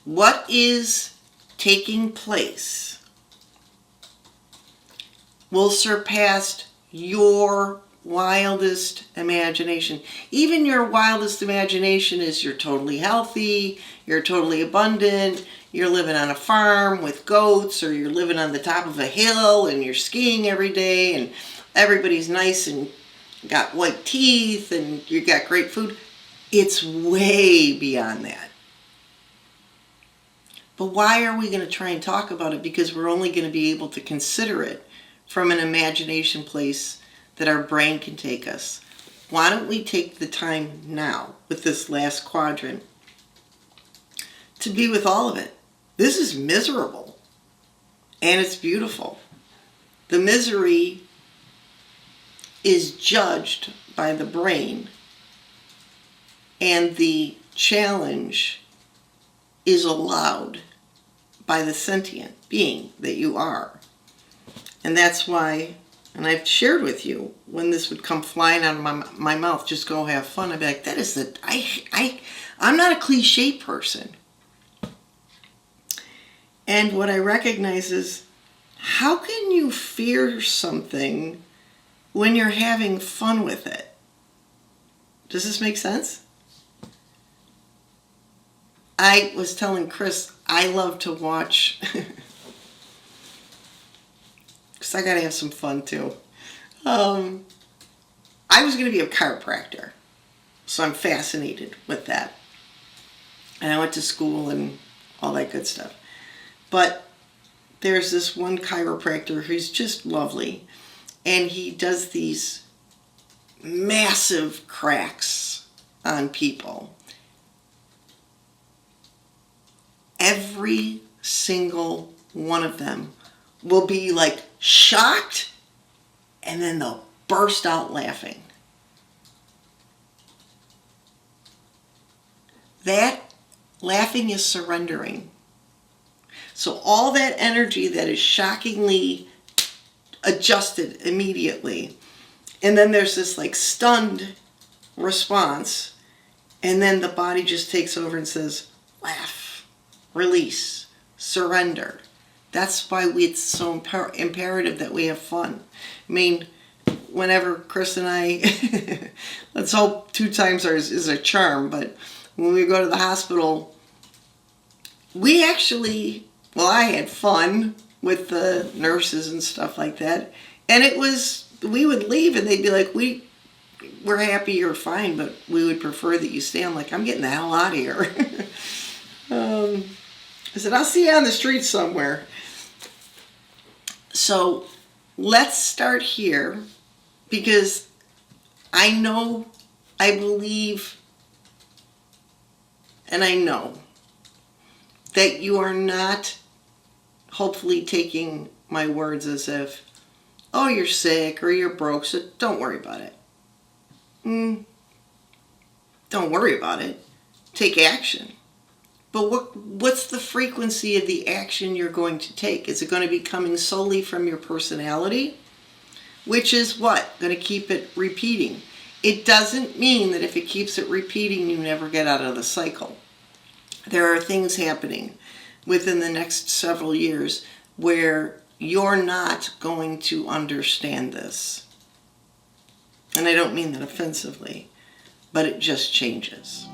what is taking place will surpass your wildest imagination. Even your wildest imagination is you're totally healthy, you're totally abundant, you're living on a farm with goats, or you're living on the top of a hill and you're skiing every day and everybody's nice and got white teeth and you got great food. It's way beyond that. But why are we going to try and talk about it? Because we're only going to be able to consider it from an imagination place that our brain can take us. Why don't we take the time now with this last quadrant to be with all of it? This is miserable and it's beautiful. The misery is judged by the brain and the challenge is allowed by the sentient being that you are. And that's why, and I've shared with you, when this would come flying out of my mouth, just go have fun, I'd be like, that is I'm not a cliche person. And what I recognize is, how can you fear something when you're having fun with it? Does this make sense? I was telling Chris, I love to watch, because I gotta have some fun too. I was gonna be a chiropractor, so I'm fascinated with that. And I went to school and all that good stuff. But there's this one chiropractor who's just lovely, and he does these massive cracks on people. Every single one of them will be like shocked, and then they'll burst out laughing. That laughing is surrendering. So all that energy that is shockingly adjusted immediately, and then there's this like stunned response, and then the body just takes over and says, laugh, release, surrender. That's why it's so imperative that we have fun. I mean, whenever Chris and I, let's hope 2 times is a charm, but when we go to the hospital, we actually, I had fun with the nurses and stuff like that. And it was, we would leave and they'd be like, we're happy you're fine, but we would prefer that you stay. I'm like, I'm getting the hell out of here. I said, I'll see you on the street somewhere. So let's start here, because I know, I believe, and I know that you are not hopefully taking my words as if, oh, you're sick or you're broke, so don't worry about it. Don't worry about it. Take action. But what's the frequency of the action you're going to take? Is it going to be coming solely from your personality? Which is what? Going to keep it repeating. It doesn't mean that if it keeps it repeating, you never get out of the cycle. There are things happening within the next several years where you're not going to understand this. And I don't mean that offensively, but it just changes.